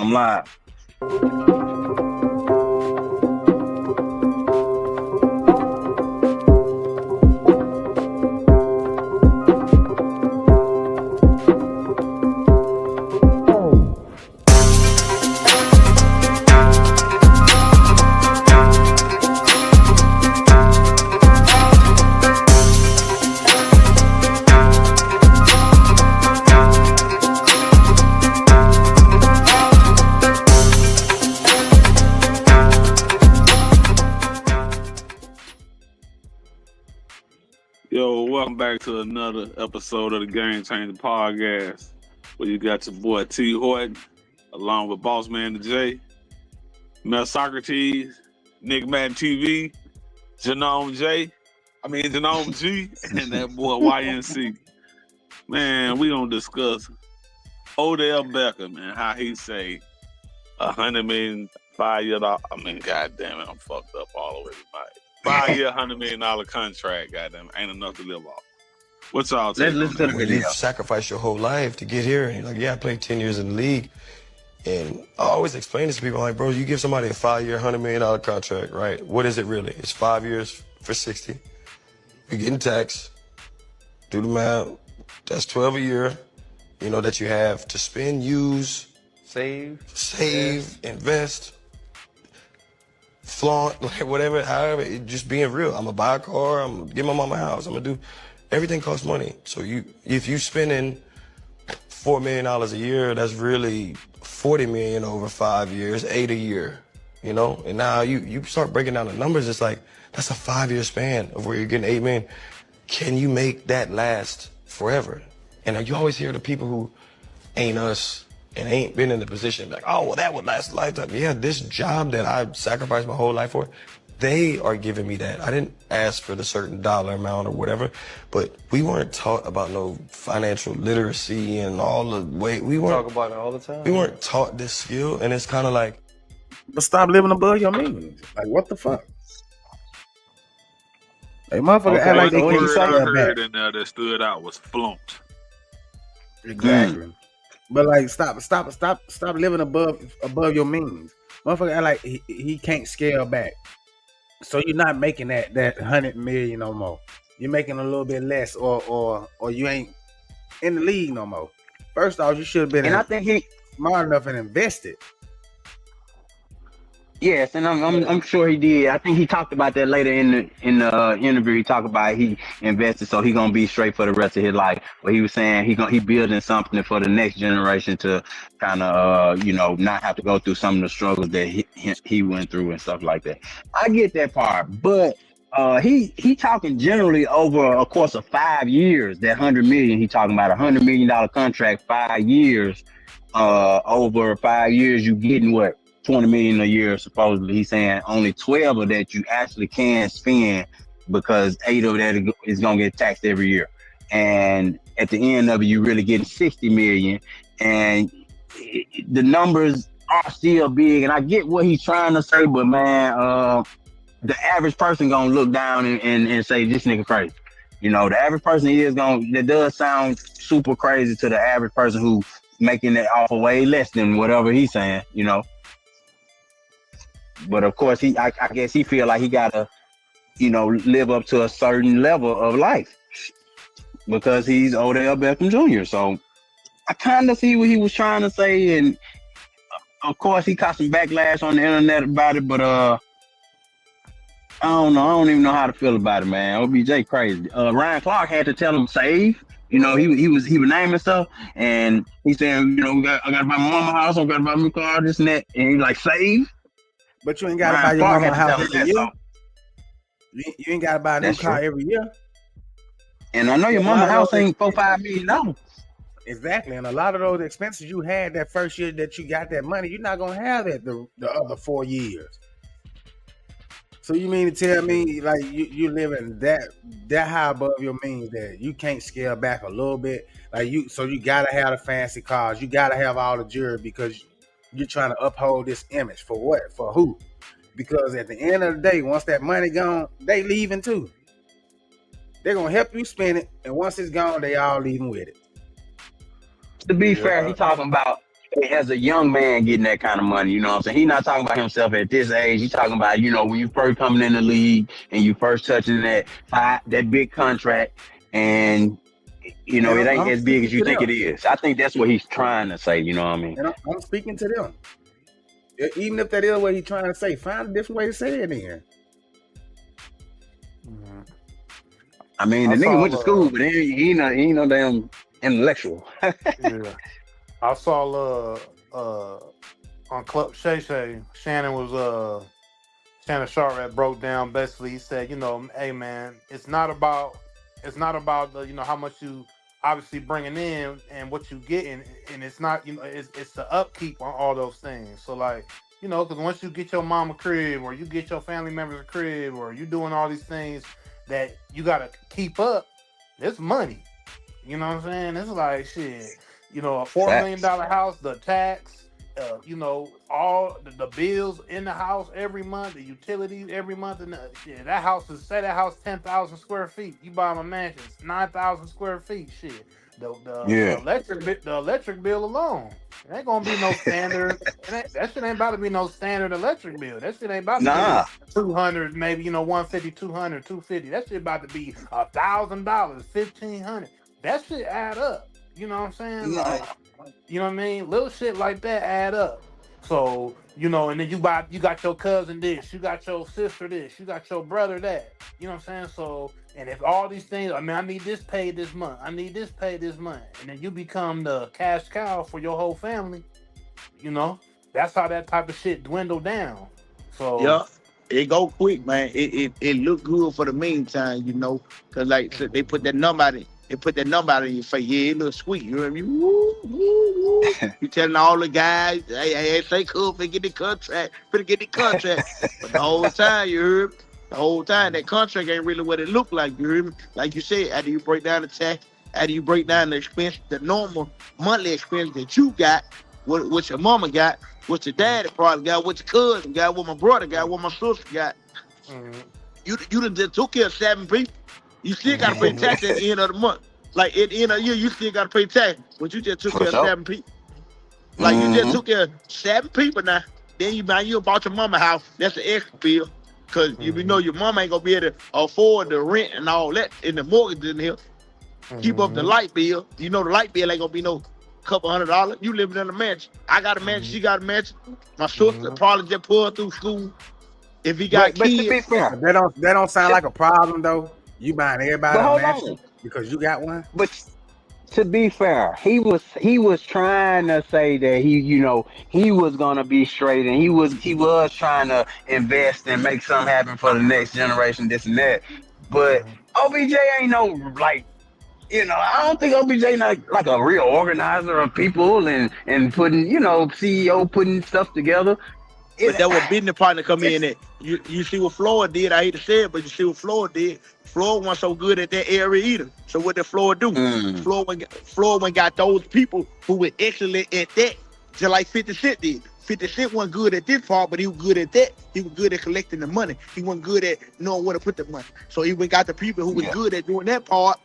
I'm live. Yo, welcome back to another episode of the Game Changer Podcast, where you got your boy T. Horton, along with Boss Man J, Mel Socrates, Nick Madden TV, Genome G, and that boy YNC. Man, we gonna discuss Odell Beckham and how he say $100 million 5 year. I mean, goddamn it, I'm fucked up all the way tonight. 5 year, $100 million contract, goddamn, ain't enough to live off. What's y'all take? Let's listen to the When video. you've sacrificed your whole life to get here, and you're like, yeah, I played 10 years in the league. And I always explain this to people, like, bro, you give somebody a 5 year, $100 million contract, right? What is it really? It's 5 years for 60. You're getting taxed. Do the math. That's 12 a year, you know, that you have to spend, use, Save, invest, flaunt, like whatever, however, just being real. I'm gonna buy a car, I'm gonna get my mama a house, I'm gonna do, everything costs money. So if you spending $4 million a year, that's really $40 million over 5 years, 8 a year, you know? And now you start breaking down the numbers, it's like, that's a 5 year span of where you're getting $8 million. Can you make that last forever? And you always hear the people who ain't us and ain't been in the position like, oh, well, that would last a lifetime. Yeah, this job that I sacrificed my whole life for, they are giving me that. I didn't ask for the certain dollar amount or whatever, but we weren't taught about no financial literacy and all the way. We weren't talk about it all the time. we weren't taught this skill, and it's kind of like, But stop living above your means. Like, what the fuck? Hey, motherfucker act like they One can't word say I that heard back. in there that stood out was flunked. Exactly. But like, stop living above your means. Motherfucker act like he can't scale back. So you're not making that 100 million no more. You're making a little bit less, or you ain't in the league no more. First off, you should have been and I think he, smart enough and invested. yes, and I'm sure he did. I think he talked about that later in the interview. He talked about he invested, so he gonna be straight for the rest of his life. But he was saying he building something for the next generation to kind of not have to go through some of the struggles that he went through and stuff like that. I get that part, but he talking generally over a course of 5 years. That 100 million, he talking about $100 million contract, 5 years. Over 5 years, you getting what? 20 million a year, supposedly. He's saying only 12 of that you actually can spend, because 8 of that is gonna get taxed every year. And at the end of it, you really getting 60 million. And the numbers are still big. And I get what he's trying to say, but man, the average person gonna look down and say, this nigga crazy. The average person that does sound super crazy to the average person who making that offer way less than whatever he's saying, But of course, I guess he feel like he gotta, live up to a certain level of life because he's Odell Beckham Jr. So I kind of see what he was trying to say, and of course, he caught some backlash on the internet about it. But I don't know. I don't even know how to feel about it, man. OBJ crazy. Ryan Clark had to tell him save. He was naming stuff, and he saying, I gotta buy my mama house, I gotta buy my car, this and that, and he's like, save. But you ain't gotta buy your mama a house every year. You ain't gotta buy a new car every year. And I know your mama house ain't $4-5 million. Exactly. And a lot of those expenses you had that first year that you got that money, you're not gonna have that the other 4 years. So you mean to tell me like you living that high above your means that you can't scale back a little bit? So you gotta have the fancy cars, you gotta have all the jewelry because you're trying to uphold this image for what? For who? Because at the end of the day, once that money gone, they leaving too. They're gonna help you spend it, and once it's gone, they all leaving with it. To be fair, he talking about as a young man getting that kind of money, you know what I'm saying? He's not talking about himself at this age. He's talking about, when you first coming in the league and you first touching that big contract, and And it ain't I'm as big speaking as you to think them. it is. I think that's what he's trying to say, you know what I mean? And I'm speaking to them. Even if that is what he's trying to say, find a different way to say it in. I mean, I the nigga went to saw school, but he ain't no damn intellectual. yeah. I saw on Club Shay Shay, Shannon Sharp had broke down basically. He said, hey man, it's not about the, how much you obviously bringing in and what you getting, and it's not, it's the upkeep on all those things. So like, because once you get your mama crib or you get your family members a crib or you doing all these things that you gotta keep up, it's money. You know what I'm saying? It's like shit. A $4 million house, the tax, all the bills in the house every month, the utilities every month, and shit. That house that house 10,000 square feet. You buy my mansion, 9,000 square feet. Shit. The electric bill alone. It ain't gonna be no standard. That shit ain't about to be no standard electric bill. That shit ain't about to Nah. be 200, maybe 150, 200, 250. That shit about to be $1,000, $1,500. That shit add up. You know what I'm saying? Yeah. Like, you know what I mean? Little shit like that add up. So, and then you got your cousin this, you got your sister this, you got your brother that. You know what I'm saying? So, and if all these things, I need this paid this month, I need this paid this month, and then you become the cash cow for your whole family, that's how that type of shit dwindle down. So yeah, it go quick, man. It look good for the meantime, because like so they put that number out in. They put that number out in your face. Yeah, it looks sweet. You know what I mean? Woo, woo, woo. You telling all the guys, hey, say cool, finna get the contract. But the whole time, you heard? The whole time, that contract ain't really what it looked like. You heard me? Like you said, after you break down the tax, after you break down the expense, the normal monthly expense that you got, what your mama got, what your daddy probably got, what your cousin got, what my brother got, what my sister got. You done just took care of 7 people. You still gotta pay tax at the end of the month. Like at the end of the year, you still gotta pay tax, but you just took care of 7 people. Like you just took care of 7 people now. Then you bought your mama house. That's an extra bill, cause you know your mama ain't gonna be able to afford the rent and all that in the mortgage in here. Keep up the light bill. The light bill ain't gonna be no couple $100. You living in a mansion. I got a mansion. She got a mansion. My sister probably just pulled through school. If he got but kids, to be fair, that don't sound like a problem though. You buying everybody but a hold mansion on. because you got one. But to be fair, he was trying to say that he was gonna be straight, and he was trying to invest and make something happen for the next generation, this and that. But OBJ ain't no like. I don't think OBJ not like a real organizer of people and putting, CEO putting stuff together. but that was business partner come in at. You see what Floyd did. I hate to say it, but you see what Floyd did. Floyd wasn't so good at that area either. So what did Floyd do? Floyd went got those people who were excellent at that, just like 50 Cent did. 50 Cent wasn't good at this part, but he was good at that. He was good at collecting the money. He wasn't good at knowing where to put the money. So he went got the people who was good at doing that part,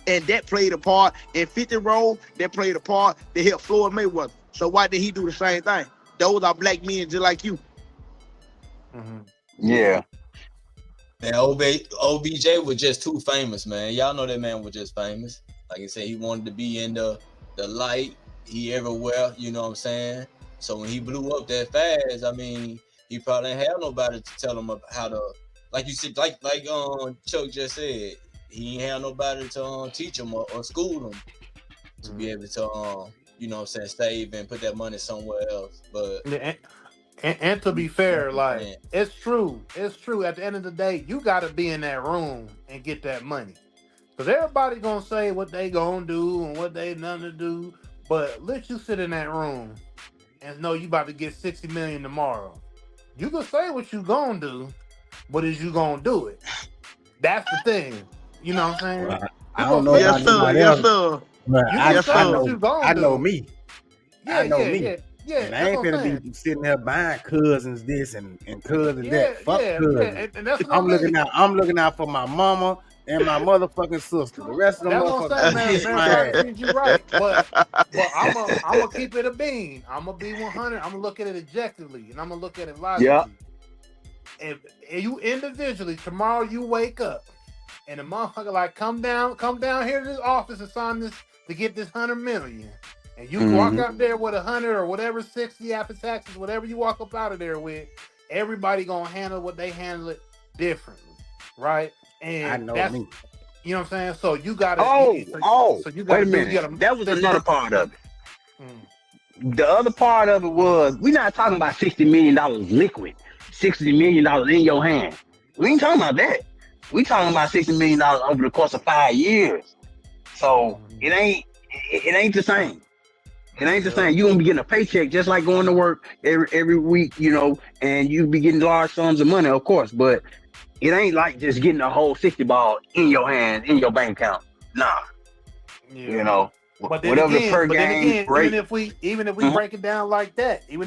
and that played a part. In 50 role, that played a part to help Floyd Mayweather. So why did he do the same thing? Those are black men just like you. Yeah. Man, OBJ was just too famous, man. Y'all know that man was just famous. Like I said, he wanted to be in the light. He everywhere, you know what I'm saying? So when he blew up that fast, he probably ain't have nobody to tell him how to, like you said, like Chuck just said, he ain't have nobody to teach him or school him to be able to, save and put that money somewhere else. But and to be fair, like it's true. At the end of the day, you got to be in that room and get that money, because everybody gonna say what they gonna do and what they nothing to do. But let you sit in that room and know you about to get 60 million tomorrow. You can say what you gonna do, but is you gonna do it? That's the thing. You know what I'm saying? Well, I don't know Yes, about anybody sir. Yes, else, sir. but I know me. Yeah, I know me. Yeah, and I ain't gonna be sitting there buying cousins this and cousins that. Fuck cousins. And that's what I'm looking out for my mama and my motherfucking sister. The rest of them That's what I'm saying, motherfuckers. man. trash. Socrates, you right, but I'm gonna keep it a bean. I'm gonna be 100. I'm gonna look at it objectively, and I'm gonna look at it Yeah. logically. If you individually tomorrow you wake up and the motherfucker like come down here to this office and sign this to get this 100 million, and you walk out there with 100 or whatever 60 after taxes, whatever you walk up out of there with, everybody gonna handle what they handle it differently, right? And I know that's me. you know what I'm saying. So you gotta. So you wait a minute. That was another part of it. The other part of it was we're not talking about $60 million liquid, $60 million in your hand. We ain't talking about that. We talking about $60 million over the course of 5 years. So it ain't the same. It ain't the same. You're gonna be getting a paycheck just like going to work every week, you know, and you be getting large sums of money, of course, but it ain't like just getting a whole 60 ball in your hand, in your bank account. Nah. You know. But then whatever again, per game rate. even if we break it down like that, you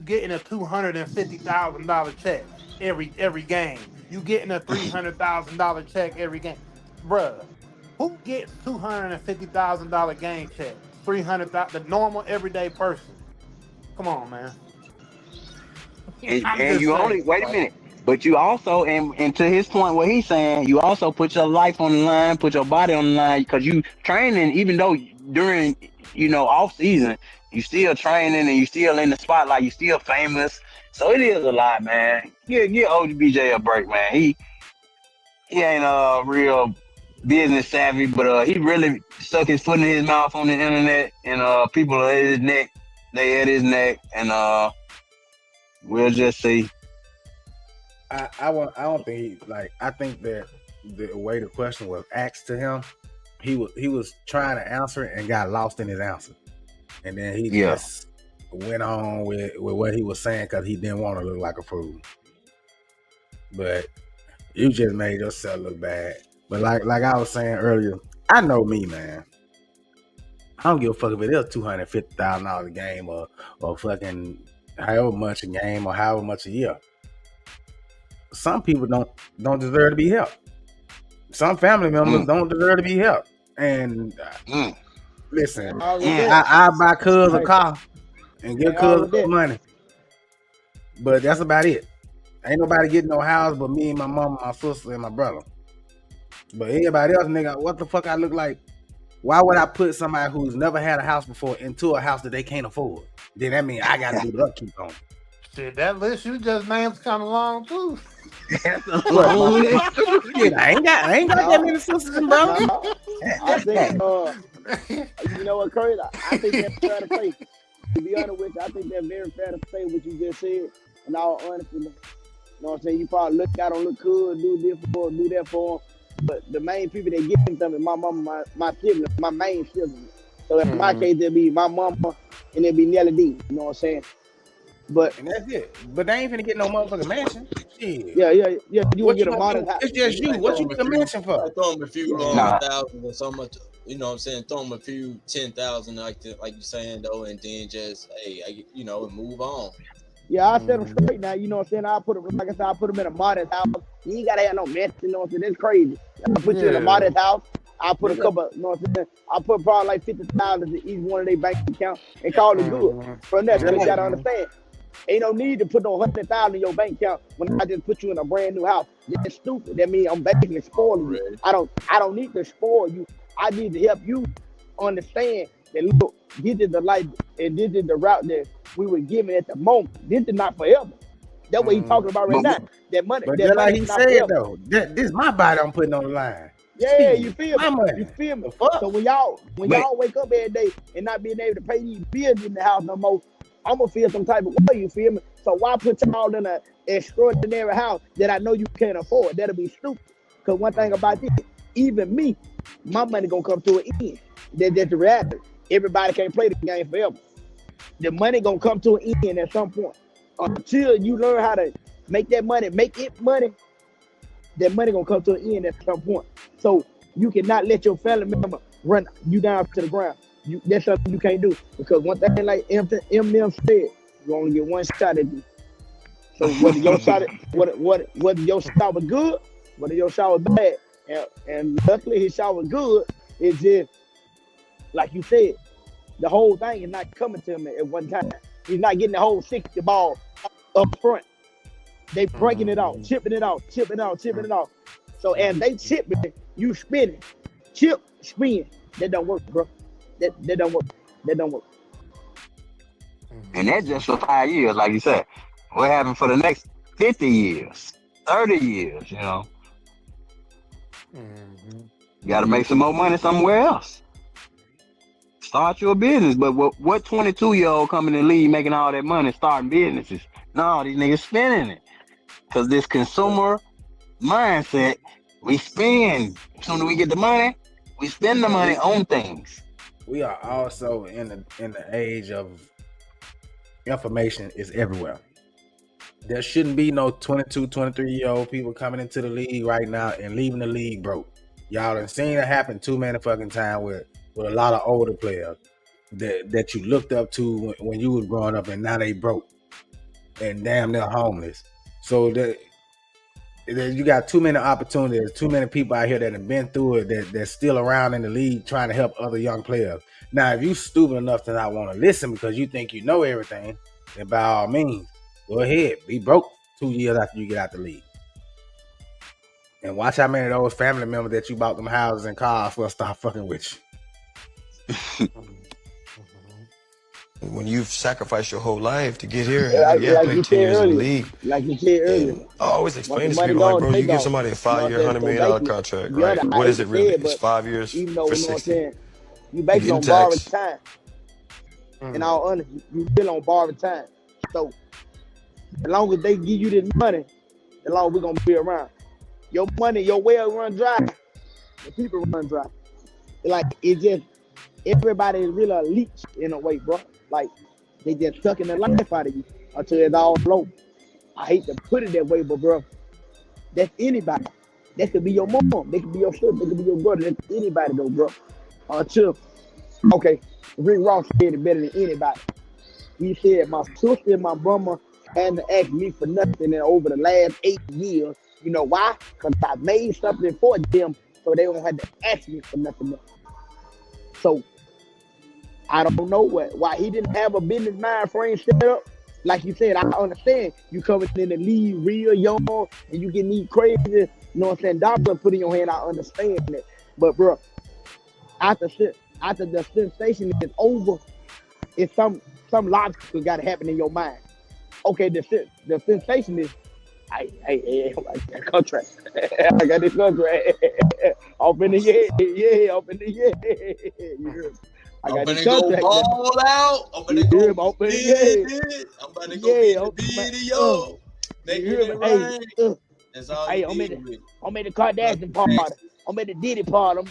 getting a $250,000 check every game. You getting a $300,000 check every game, bruh. Who gets $250,000 game check? 300,000, the normal everyday person. Come on, man. And you only wait a minute. But you also, and to his point, what he's saying, you also put your life on the line, put your body on the line, because you training, even though during, off season, you still training and you still in the spotlight, you still famous. So it is a lot, man. Give OBJ a break, man. He ain't real business savvy, but he really stuck his foot in his mouth on the internet, and people are at his neck. They at his neck, and we'll just see. I don't think I think that the way the question was asked to him, he was trying to answer it and got lost in his answer, and then he just went on with what he was saying because he didn't want to look like a fool. But you just made yourself look bad. But like I was saying earlier, I know me, man. I don't give a fuck if it is $250,000 a game or fucking however much a game or however much a year. Some people don't deserve to be helped. Some family members don't deserve to be helped. And listen, I buy cuz a car and give cuz money, but that's about it. Ain't nobody getting no house but me and my mama, my sister, and my brother. But everybody else, nigga, what the fuck I look like? Why would I put somebody who's never had a house before into a house that they can't afford? Then that means I gotta do the upkeep on. Shit, that list you just named kind of long too. That's a long list. Shit, I ain't got that many sisters and brothers. I think, you know what, Curry? I think that's fair to say. To be honest with you, I think that's very fair to say what you just said. In all honesty, you know what I'm saying? You probably look out on look good, do this for them, do that for them. But the main people that get them is my mama, my siblings, my main siblings. So in my case, it'll be my mama and it'll be Nelly D. You know what I'm saying? But and that's it. But they ain't finna get no motherfucking mansion. Shit. Yeah. You will get a modern house. It's just you. What you get a mansion for? Throw them a few thousand or so much. You know what I'm saying? Throw them a few 10,000 like you're saying though, and then just move on. Yeah, I set them straight now. You know what I'm saying? I put them, like I said, I put them in a modest house. You ain't gotta have no mess. You know what I'm saying? That's crazy. I put you in a modest house. I put a couple. You know what I'm saying? I put probably like 50,000 in each one of their bank accounts and call it good. From that, you gotta understand. Ain't no need to put no 100,000 in your bank account when I just put you in a brand new house. That's stupid. That means I'm basically spoiling you. I don't need to spoil you. I need to help you understand that look, this is the life and this is the route that we were given at the moment. This is not forever. That's what he's talking about right now. That money. But that like money he said though, this is my body I'm putting on the line. Yeah, you feel me? Money. You feel me? So when y'all wake up every day and not being able to pay these bills in the house no more, I'm gonna feel some type of way, you feel me? So why put y'all in an extraordinary house that I know you can't afford? That'll be stupid. Because one thing about this, even me, my money gonna come to an end. That's the reality. Everybody can't play the game forever. The money gonna come to an end at some point. Until you learn how to make that money, make it money, that money gonna come to an end at some point. So you cannot let your family member run you down to the ground. That's something you can't do, because one thing like Eminem said, you only get one shot at you. So whether your shot was good, But if your shot was bad, and luckily his shot was good, it's just like you said, the whole thing is not coming to him at one time. He's not getting the whole 60 ball up front. They breaking it out, chipping it out, chipping it out, chipping it out. So as they chipping, you spinning, chip, spin. That don't work, bro. That don't work. That don't work. And that's just for 5 years, like you said. What happened for the next 50 years, 30 years, you know? You got to make some more money somewhere else. Start your business. But what 22-year-old coming in the league making all that money starting businesses? No, these niggas spending it. Because this consumer mindset, we spend. As soon as we get the money, we spend the money on things. We are also in the age of information is everywhere. There shouldn't be no 22, 23-year-old people coming into the league right now and leaving the league broke. Y'all done seen it happen too many fucking times with a lot of older players that you looked up to when you was growing up, and now they broke and damn near homeless. So you got too many opportunities, too many people out here that have been through it that's still around in the league trying to help other young players. Now, if you stupid enough to not want to listen because you think you know everything, then by all means, go ahead, be broke 2 years after you get out the league. And watch how many of those family members that you bought them houses and cars for start fucking with you. When you've sacrificed your whole life to get here, Like play 10 years in the league. Like you said earlier. I always explain Once this the to money people, like, bro, gone, you they give gone. somebody a 5-year, You know what $100 I'm million saying? contract, Yeah, right? I What is it hate to really? say it, It's but 5 years even though, for you know what I'm 60. saying, you basically on getting borrowed taxed. time. In all honesty, you still on borrowed time. So as long as they give you this money, as long as we're gonna be around. Your money, your well run dry, the people run dry. Like it just everybody is really a leech in a way, bro. Like they just sucking the life out of you until it's all low. I hate to put it that way, but bro, that's anybody. That could be your mom, they could be your sister, they could be your brother, that's anybody though, bro. Until okay, Rick Ross said it better than anybody. He said my sister and my mama hadn't asked me for nothing in over the last 8 years. You know why? Because I made something for them so they don't have to ask me for nothing else. So I don't know why he didn't have a business mind frame set up. Like you said, I understand you coming in the league real young and you getting these crazy, you know what I'm saying, dollars put in your hand. I understand that. But bro, after the sensation is over, it's some logical got to happen in your mind. Okay, the sensation is, I got contract. I got this contract. Off in the yeah, off in the yeah. I got this contract. Ball out. I'm gonna go open it. I'm gonna go get the video. Make it rain. That's all you need with it. I'm at the Kardashian party. I'm at the Diddy party.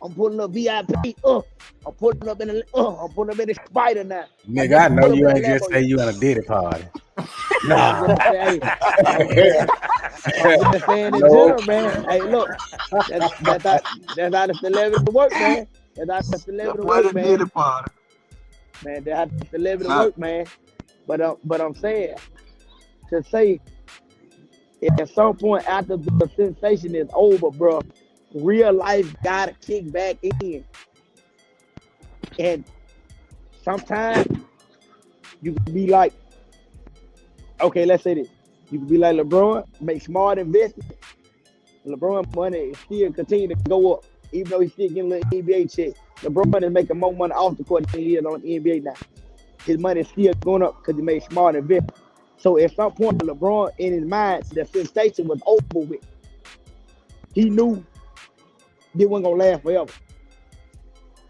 I'm pulling up VIP. I'm pulling up in the spider now. Nigga, I know you ain't just say you gonna Diddy party. Nah. I'm just saying in general, man. Hey, look, that's how the celebrity work, man. That's how the celebrity work, man. Man, that's how the celebrity work, man. But I'm saying to say at some point after the sensation is over, bro, real life gotta kick back in. And sometimes you can be like, okay, let's say this. You can be like LeBron, make smart investments. LeBron money still continue to go up, even though he's still getting a little NBA check. LeBron is making more money off the court than he is on the NBA now. His money is still going up because he made smart investments. So at some point, LeBron, in his mind, the sensation was over with. He knew it wasn't going to last forever.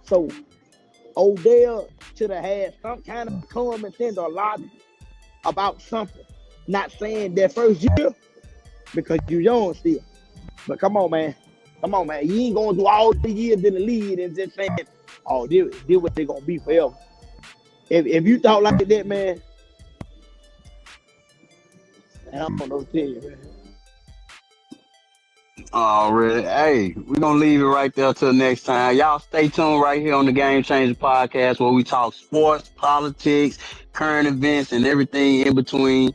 So Odell should have had some kind of common sense or logic about something. Not saying that first year, because you're young still. But come on, man. Come on, man. You ain't going to do all the years in the league and just saying, oh, this what they're going to be forever. If you thought like that, man, I don't know what to tell you, man. Already. Hey, we're going to leave it right there till next time. Y'all stay tuned right here on the Game Changer Podcast where we talk sports, politics, current events, and everything in between.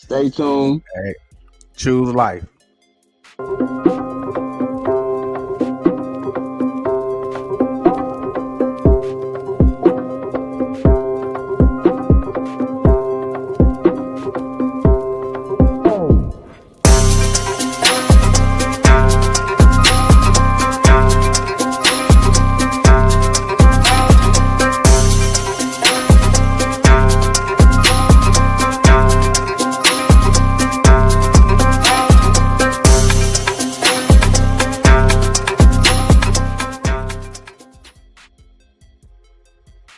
Stay tuned. Hey, choose life.